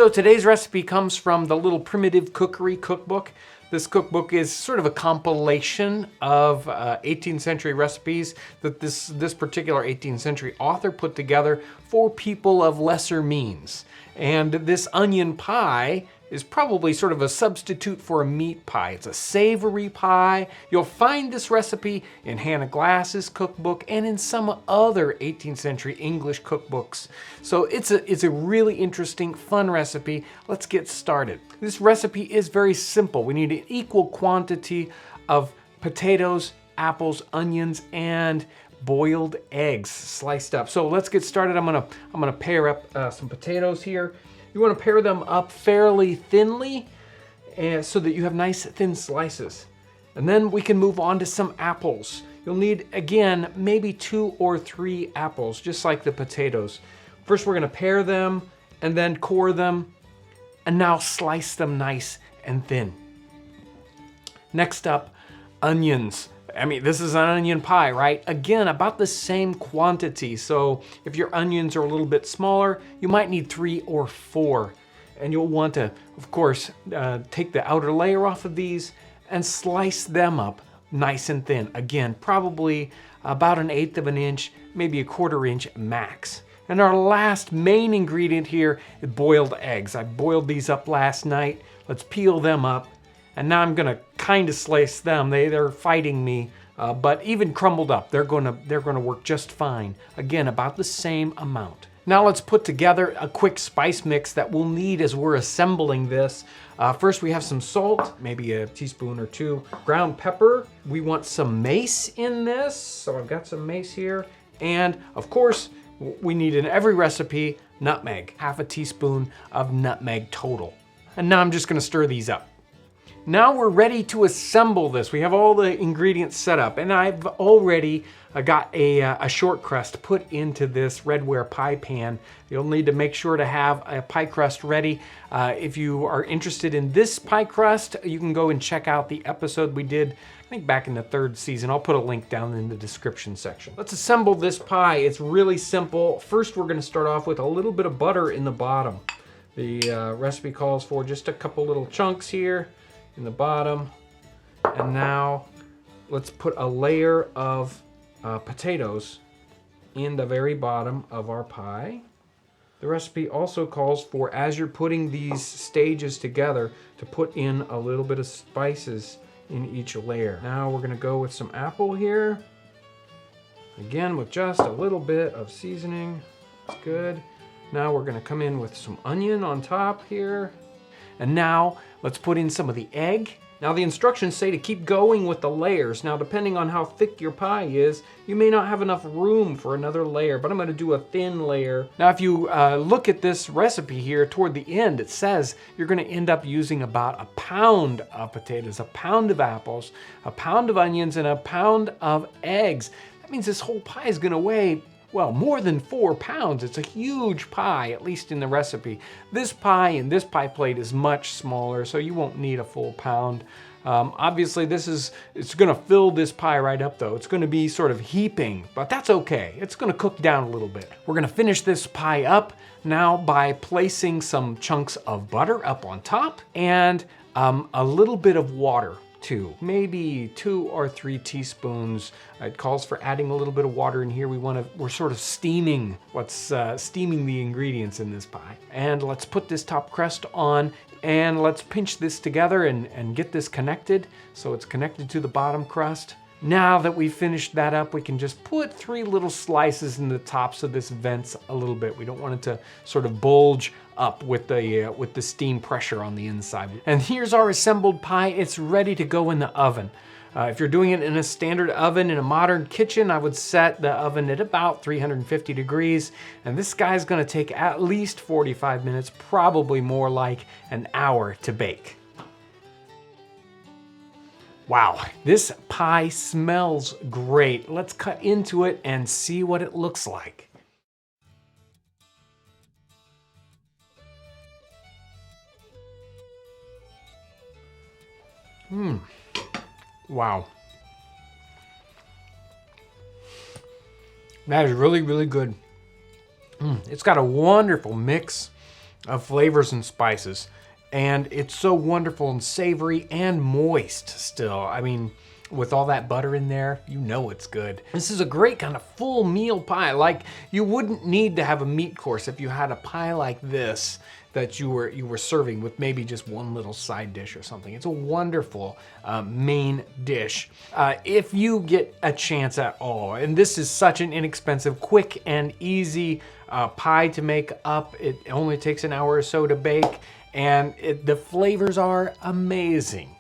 So today's recipe comes from the little Primitive Cookery cookbook. This cookbook is sort of a compilation of 18th century recipes that this particular 18th century author put together for people of lesser means. And this onion pie is probably sort of a substitute for a meat pie. It's a savory pie. You'll find this recipe in Hannah Glass's cookbook and in some other 18th century English cookbooks. So it's a really interesting, fun recipe. Let's get started. This recipe is very simple. We need an equal quantity of potatoes, apples, onions, and boiled eggs sliced up. So let's get started. I'm gonna pair up some potatoes here. You want to pair them up fairly thinly so that you have nice thin slices. And then we can move on to some apples. You'll need, again, maybe 2 or 3 apples, just like the potatoes. First, we're going to pair them and then core them, and now slice them nice and thin. Next up, onions. I mean, this is an onion pie, right? Again, about the same quantity. So if your onions are a little bit smaller, you might need 3 or 4. And you'll want to, of course, take the outer layer off of these and slice them up nice and thin. Again, probably about 1/8 of an inch, maybe 1/4 inch max. And our last main ingredient here is boiled eggs. I boiled these up last night. Let's peel them up. And now I'm gonna kind of slice them. They're fighting me, but even crumbled up, they're gonna work just fine. Again, about the same amount. Now let's put together a quick spice mix that we'll need as we're assembling this. First we have some salt, maybe a teaspoon or 2. Ground pepper. We want some mace in this, so I've got some mace here. And of course, we need in every recipe, nutmeg. 1/2 teaspoon of nutmeg total. And now I'm just gonna stir these up. Now we're ready to assemble this. We have all the ingredients set up, and I've already got a short crust put into this redware pie pan. You'll need to make sure to have a pie crust ready. If you are interested in this pie crust, you can go and check out the episode we did, I think back in the 3rd season. I'll put a link down in the description section. Let's assemble this pie. It's really simple. First, we're gonna start off with a little bit of butter in the bottom. The recipe calls for just a couple little chunks here in the bottom. And now let's put a layer of potatoes in the very bottom of our pie. The recipe also calls for, as you're putting these stages together, to put in a little bit of spices in each layer. Now we're gonna go with some apple here. Again, with just a little bit of seasoning. That's good. Now we're gonna come in with some onion on top here. And now let's put in some of the egg. Now the instructions say to keep going with the layers. Now depending on how thick your pie is, you may not have enough room for another layer, but I'm gonna do a thin layer. Now if you look at this recipe here toward the end, it says you're gonna end up using about 1 pound of potatoes, 1 pound of apples, 1 pound of onions, and 1 pound of eggs. That means this whole pie is gonna weigh, well, more than 4 pounds. It's a huge pie, at least in the recipe. This pie in this pie plate is much smaller, so you won't need a full pound. Obviously, it's gonna fill this pie right up though. It's gonna be sort of heaping, but that's okay. It's gonna cook down a little bit. We're gonna finish this pie up now by placing some chunks of butter up on top and a little bit of water. Maybe 2 or 3 teaspoons. It calls for adding a little bit of water in here. We're sort of steaming steaming the ingredients in this pie. And let's put this top crust on and let's pinch this together and get this connected so it's connected to the bottom crust. Now that we've finished that up, we can just put 3 little slices in the top so this vents a little bit. We don't want it to sort of bulge up with the steam pressure on the inside. And here's our assembled pie. It's ready to go in the oven. If you're doing it in a standard oven in a modern kitchen, I would set the oven at about 350 degrees. And this guy's gonna take at least 45 minutes, probably more like an hour to bake. Wow, this pie smells great. Let's cut into it and see what it looks like. Wow. That is really, really good. It's got a wonderful mix of flavors and spices. And it's so wonderful and savory and moist still. I mean, with all that butter in there, you know it's good. This is a great kind of full meal pie. Like, you wouldn't need to have a meat course if you had a pie like this that you were serving with maybe just one little side dish or something. It's a wonderful main dish. If you get a chance at all, and this is such an inexpensive, quick and easy pie to make up. It only takes an hour or so to bake, and the flavors are amazing.